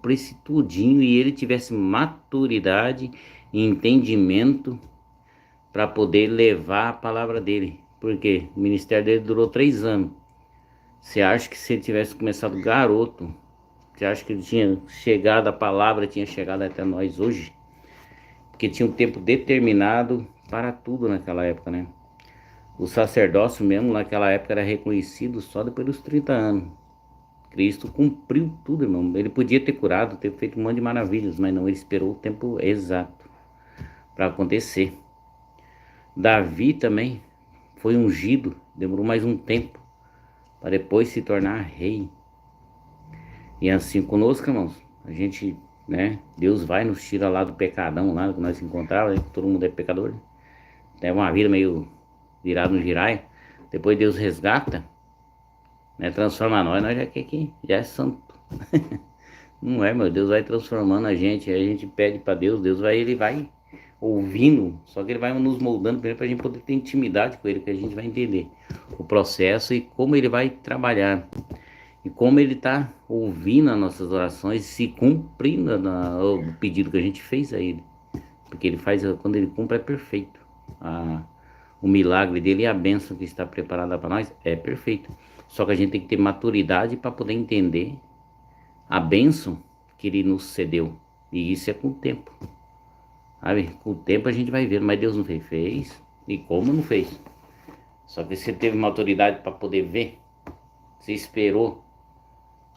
cumprisse tudinho e ele tivesse maturidade e entendimento para poder levar a palavra dele. Porque o ministério dele durou 3 anos. Você acha que se ele tivesse começado garoto, você acha que ele tinha chegado, a palavra tinha chegado até nós hoje? Porque tinha um tempo determinado para tudo naquela época, né? O sacerdócio mesmo naquela época era reconhecido só depois dos 30 anos. Cristo cumpriu tudo, irmão. Ele podia ter curado, ter feito um monte de maravilhas, mas não, ele esperou o tempo exato para acontecer. Davi também foi ungido, demorou mais um tempo para depois se tornar rei. E assim conosco, irmãos, a gente, né, Deus vai nos tira lá do pecadão, lá que nós encontrávamos, né, todo mundo é pecador, né? Tem uma vida meio virado no girai. Depois Deus resgata, né, transforma nós já que aqui já é santo. Não é, meu Deus vai transformando a gente, aí a gente pede para Deus, ele vai ouvindo, só que ele vai nos moldando primeiro para a gente poder ter intimidade com ele, que a gente vai entender o processo e como ele vai trabalhar. E como ele está ouvindo as nossas orações, se cumprindo o pedido que a gente fez a ele. Porque ele faz, quando ele cumpre, é perfeito. O milagre dele e a bênção que está preparada para nós é perfeito. Só que a gente tem que ter maturidade para poder entender a bênção que ele nos cedeu. E isso é com o tempo. Sabe? Com o tempo a gente vai ver, mas Deus não fez. Fez. E como não fez? Só que você teve maturidade para poder ver. Você esperou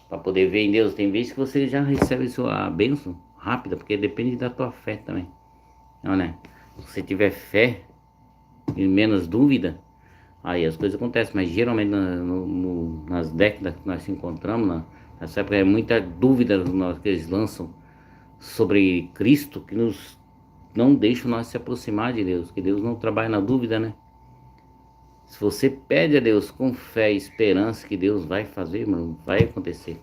para poder ver em Deus. Tem vezes que você já recebe sua bênção rápida, porque depende da tua fé também. Não, né? Se você tiver fé e menos dúvida, aí as coisas acontecem. Mas geralmente nas décadas que nós se encontramos, nessa época é muita dúvida que eles lançam sobre Cristo, que nos não deixa nós se aproximar de Deus, que Deus não trabalha na dúvida, né? Se você pede a Deus com fé e esperança que Deus vai fazer, mano, vai acontecer.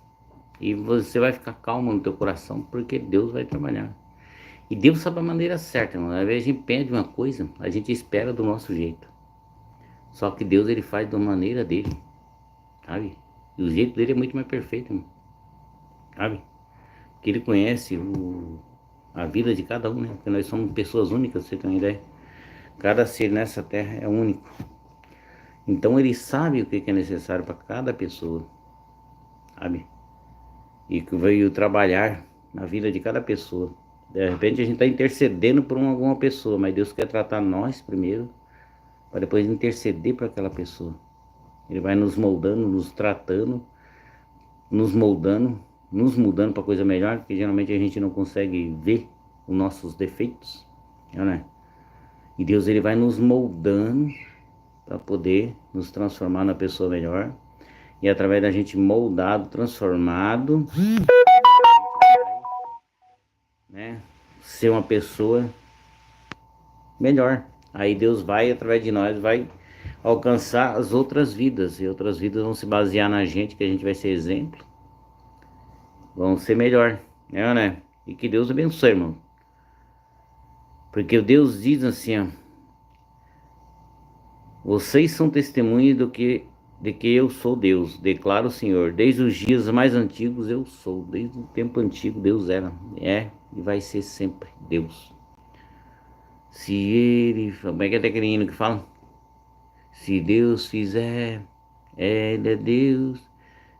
E você vai ficar calmo no teu coração, porque Deus vai trabalhar. E Deus sabe a maneira certa, mano. Às vezes a gente pede uma coisa, a gente espera do nosso jeito. Só que Deus, ele faz da maneira dele, sabe? E o jeito dele é muito mais perfeito, mano, sabe? Que ele conhece a vida de cada um, né? Porque nós somos pessoas únicas, você tem uma ideia. Cada ser nessa terra é único. Então ele sabe o que é necessário para cada pessoa, sabe? E que veio trabalhar na vida de cada pessoa. De repente a gente está intercedendo por alguma pessoa, mas Deus quer tratar nós primeiro, para depois interceder para aquela pessoa. Ele vai nos moldando, nos tratando, nos moldando, nos mudando para coisa melhor, porque geralmente a gente não consegue ver os nossos defeitos, né? E Deus, ele vai nos moldando para poder nos transformar na pessoa melhor. E através da gente moldado, transformado, né, ser uma pessoa melhor. Aí Deus vai, através de nós, vai alcançar as outras vidas. E outras vidas vão se basear na gente, que a gente vai ser exemplo. Vão ser melhor, né? E que Deus abençoe, irmão. Porque Deus diz assim, ó: vocês são testemunhas de que eu sou Deus, declara o Senhor. Desde os dias mais antigos eu sou. Desde o tempo antigo Deus era, é e vai ser sempre Deus. Se ele, como é que é aquele hino que fala? Se Deus fizer, ele é Deus.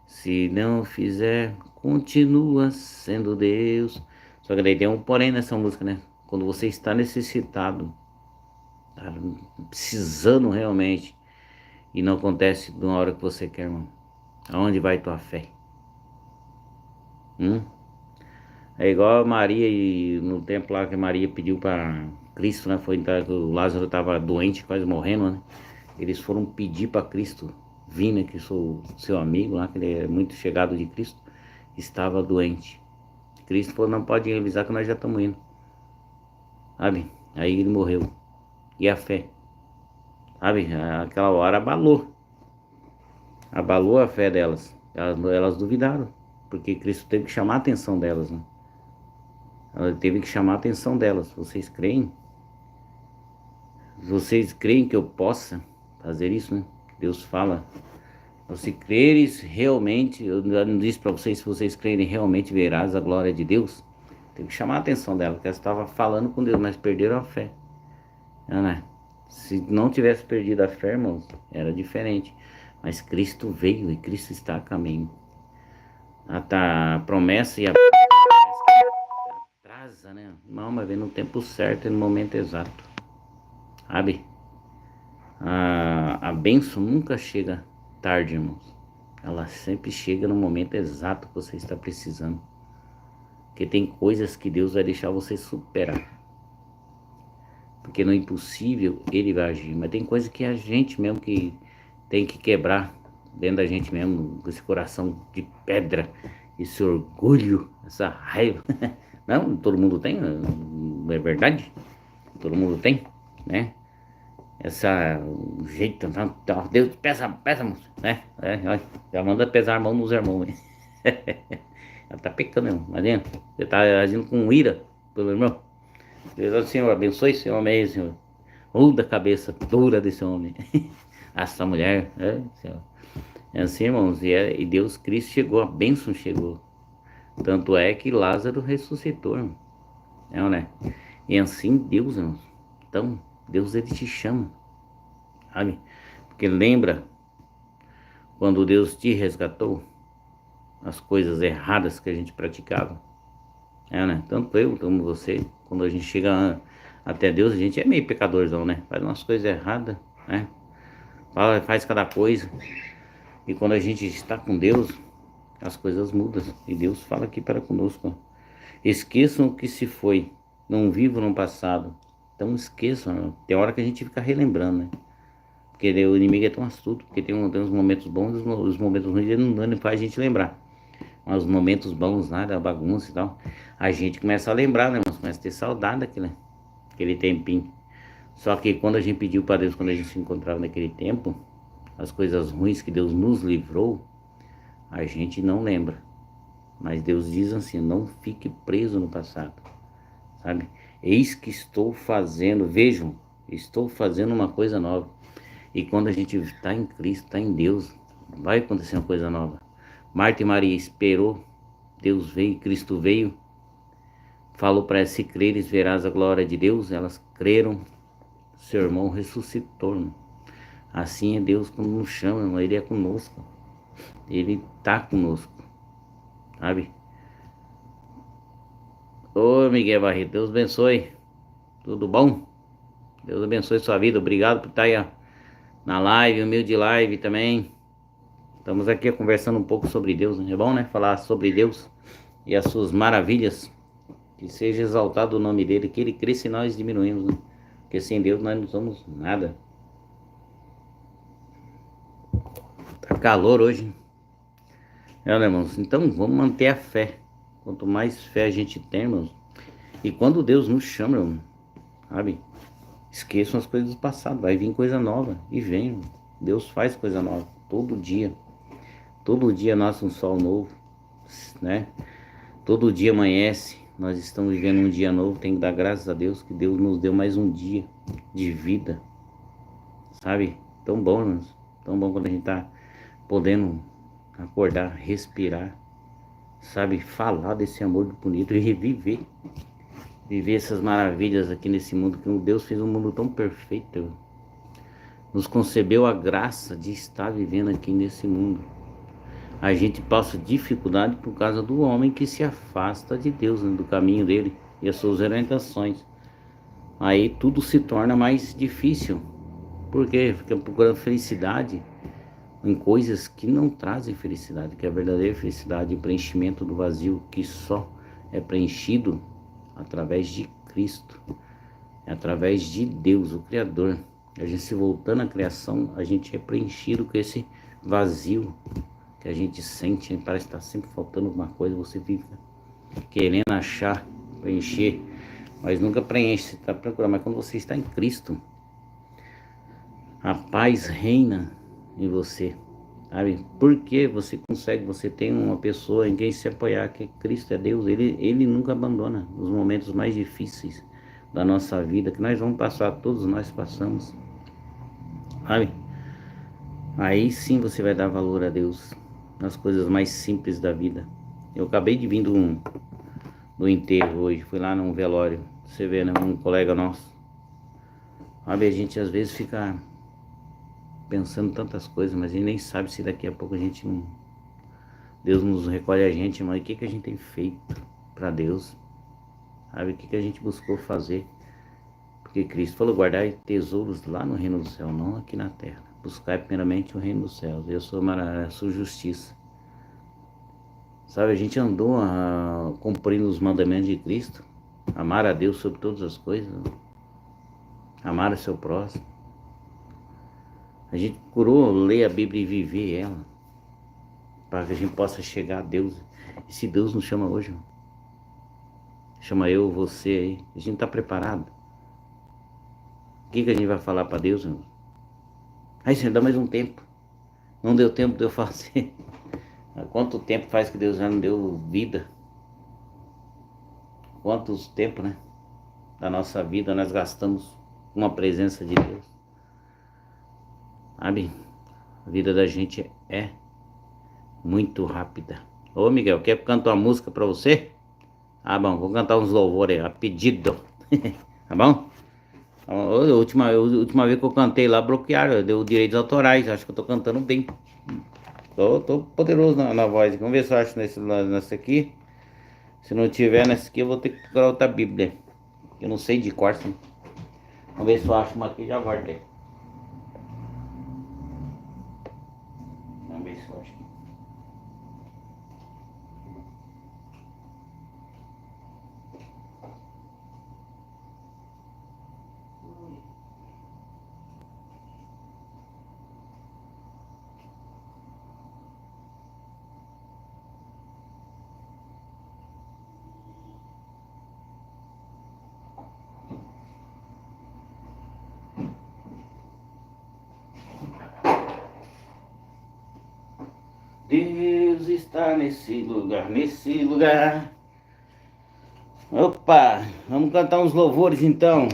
Se não fizer, continua sendo Deus. Só que daí tem um porém nessa música, né? Quando você está necessitado, tá precisando realmente, e não acontece na hora que você quer, irmão, aonde vai tua fé? É igual a Maria, e no tempo lá que Maria pediu para Cristo, né? Foi então que o Lázaro estava doente, quase morrendo, né? Eles foram pedir para Cristo vir, né? Que sou seu amigo lá, que ele é muito chegado de Cristo, estava doente. Cristo falou: não pode avisar que nós já estamos indo, sabe? Aí ele morreu. E a fé, sabe? Aquela hora abalou a fé delas. Elas duvidaram, porque Cristo teve que chamar a atenção delas, né? Ela teve que chamar a atenção delas. Vocês creem? Vocês creem que eu possa fazer isso, né? Deus fala Se creres realmente, eu não disse para vocês, se vocês crerem realmente verás a glória de Deus. Tem que chamar a atenção dela, porque ela estava falando com Deus, mas perderam a fé. Né? Se não tivesse perdido a fé, irmãos, era diferente. Mas Cristo veio e Cristo está a caminho. A promessa e a atrasa, né? Não, mas vem no tempo certo e no momento exato. Sabe? A bênção nunca chega tarde, irmãos. Ela sempre chega no momento exato que você está precisando. Porque tem coisas que Deus vai deixar você superar. Porque no impossível Ele vai agir. Mas tem coisas que a gente mesmo que tem que quebrar dentro da gente mesmo. Com esse coração de pedra. Esse orgulho, essa raiva. Não, todo mundo tem, não é verdade? Todo mundo tem, né? Essa jeito, Deus pesa, moço, né? Já manda pesar a mão nos irmãos. Ela tá pecando mesmo, mas dentro. Você tá agindo com ira pelo irmão. Deus, Senhor, abençoe esse homem aí, Senhor. Muda a cabeça dura desse homem. Essa mulher, Senhor. É assim, irmãos, e Deus Cristo chegou, a bênção chegou. Tanto é que Lázaro ressuscitou, irmão. Né? E assim Deus, irmãos. Então, Deus ele te chama, sabe? Porque lembra quando Deus te resgatou, as coisas erradas que a gente praticava, né? Tanto eu como você, quando a gente chega até Deus, a gente é meio pecadorzão, né? Faz umas coisas erradas, né? Faz cada coisa. E quando a gente está com Deus, as coisas mudam. E Deus fala aqui para conosco: esqueçam o que se foi, não vivam no passado. Então esqueçam, né? Tem hora que a gente fica relembrando, né? Porque o inimigo é tão astuto, porque tem uns momentos bons e os momentos ruins ele não faz a gente lembrar. Mas os momentos bons, nada, bagunça e tal, a gente começa a lembrar, né? Mas começa a ter saudade daquele tempinho. Só que quando a gente pediu para Deus, quando a gente se encontrava naquele tempo, as coisas ruins que Deus nos livrou, a gente não lembra. Mas Deus diz assim: não fique preso no passado, sabe? Eis que estou fazendo, vejam, estou fazendo uma coisa nova. E quando a gente está em Cristo, está em Deus, vai acontecer uma coisa nova. Marta e Maria esperou, Deus veio, Cristo veio, falou para elas: se creres verás a glória de Deus. Elas creram, seu irmão ressuscitou, irmão. Assim é Deus quando nos chama, irmão. Ele é conosco, Ele está conosco, sabe? Ô Miguel Barreto, Deus abençoe, tudo bom? Deus abençoe sua vida, obrigado por estar aí na live, humilde live também. Estamos aqui conversando um pouco sobre Deus, né? É bom, né? Falar sobre Deus e as suas maravilhas. Que seja exaltado o nome dele, que ele cresça e nós diminuímos, né? Porque sem Deus nós não somos nada. Tá calor hoje. Né, irmãos? Então vamos manter a fé. Quanto mais fé a gente tem, irmãos. E quando Deus nos chama, irmão, sabe? Esqueçam as coisas do passado. Vai vir coisa nova. E vem, irmão. Deus faz coisa nova. Todo dia. Todo dia nasce um sol novo, né? Todo dia amanhece. Nós estamos vivendo um dia novo. Tem que dar graças a Deus que Deus nos deu mais um dia de vida, sabe? Tão bom, irmãos. Tão bom quando a gente tá podendo acordar, respirar, sabe? Falar desse amor bonito e reviver. Viver essas maravilhas aqui nesse mundo. Que Deus fez um mundo tão perfeito. Nos concebeu a graça de estar vivendo aqui nesse mundo. A gente passa dificuldade por causa do homem que se afasta de Deus, né, do caminho dele e as suas orientações. Aí tudo se torna mais difícil. Por quê? Fica procurando felicidade em coisas que não trazem felicidade, que é a verdadeira felicidade, o preenchimento do vazio que só é preenchido através de Cristo, através de Deus, o Criador. A gente se voltando à criação, a gente é preenchido com esse vazio que a gente sente, parece que está sempre faltando alguma coisa, você fica querendo achar, preencher, mas nunca preenche, você está procurando. Mas quando você está em Cristo, a paz reina em você, sabe? Porque você consegue, você tem uma pessoa em quem se apoiar, que Cristo é Deus. Ele nunca abandona nos momentos mais difíceis da nossa vida, que nós vamos passar, todos nós passamos, sabe? Aí sim você vai dar valor a Deus nas coisas mais simples da vida. Eu acabei de vir do enterro hoje, fui lá num velório. Você vê, né? Um colega nosso. Sabe, a gente às vezes fica pensando tantas coisas, mas a gente nem sabe se daqui a pouco a gente não... Deus nos recolhe a gente, mas o que a gente tem feito para Deus? Sabe, o que a gente buscou fazer? Porque Cristo falou, guardar tesouros lá no reino do céu, não aqui na terra. Buscar primeiramente o reino dos céus. Eu sou justiça. Sabe, a gente andou cumprindo os mandamentos de Cristo. Amar a Deus sobre todas as coisas. Amar o seu próximo. A gente procurou ler a Bíblia e viver ela. Para que a gente possa chegar a Deus. E se Deus nos chama hoje, chama eu, você aí, a gente está preparado? O que a gente vai falar para Deus, irmão? Aí você dá mais um tempo. Não deu tempo de eu fazer. Há quanto tempo faz que Deus já não deu vida? Quantos tempos, né? Da nossa vida nós gastamos com a presença de Deus. Sabe? A vida da gente é muito rápida. Ô Miguel, quer cantar uma música pra você? Ah, bom, vou cantar uns louvores a pedido. Tá bom? A última vez que eu cantei lá, bloquearam, deu direitos autorais. Acho que eu tô cantando bem. Tô poderoso na voz. Vamos ver se eu acho nesse aqui. Se não tiver nessa aqui, eu vou ter que procurar outra Bíblia. Eu não sei de cor, sim. Vamos ver se eu acho uma aqui e já guardei. Vamos ver se eu acho. Deus está nesse lugar, nesse lugar. Opa, vamos cantar uns louvores então.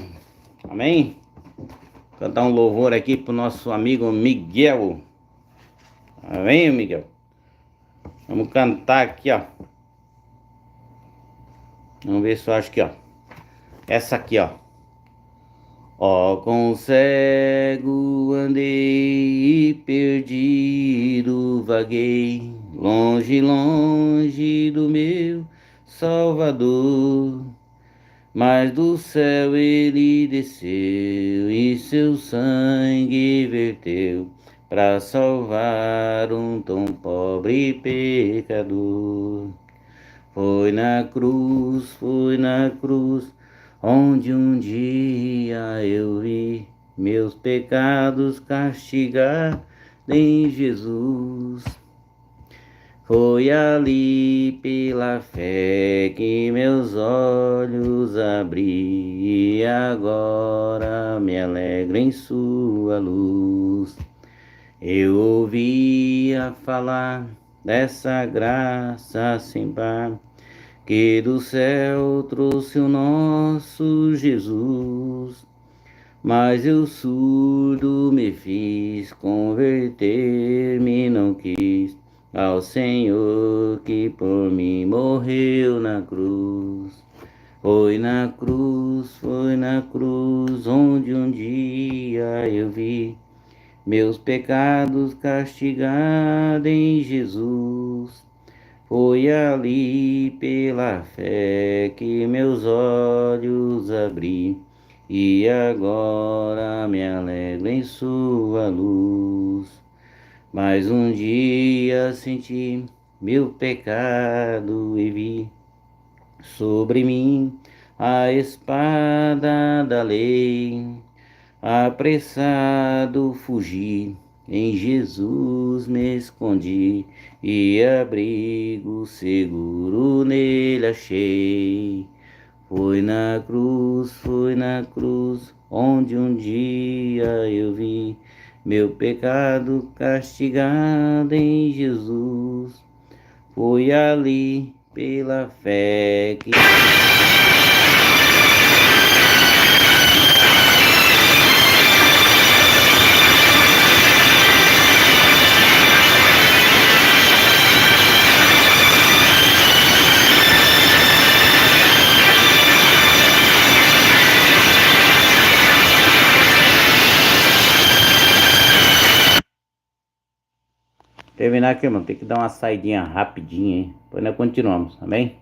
Amém? Cantar um louvor aqui pro nosso amigo Miguel. Amém, Miguel? Vamos cantar aqui, ó. Vamos ver se eu acho aqui, ó. Essa aqui, ó. Ó, com cego andei e perdido vaguei, longe, longe do meu Salvador. Mas do céu ele desceu e seu sangue verteu para salvar um tão pobre pecador. Foi na cruz, onde um dia eu vi meus pecados castigados em Jesus. Foi ali pela fé que meus olhos abri e agora me alegro em sua luz. Eu ouvia falar dessa graça sem par que do céu trouxe o nosso Jesus. Mas eu surdo me fiz, converter-me não quis ao Senhor que por mim morreu na cruz. Foi na cruz, onde um dia eu vi meus pecados castigados em Jesus. Foi ali pela fé que meus olhos abri e agora me alegro em sua luz. Mas um dia senti meu pecado e vi sobre mim a espada da lei. Apressado fugi, em Jesus me escondi e abrigo seguro nele achei. Foi na cruz, onde um dia eu vi meu pecado castigado em Jesus. Foi ali pela fé que... terminar aqui, irmão. Tem que dar uma saidinha rapidinha, hein? Depois nós continuamos, amém?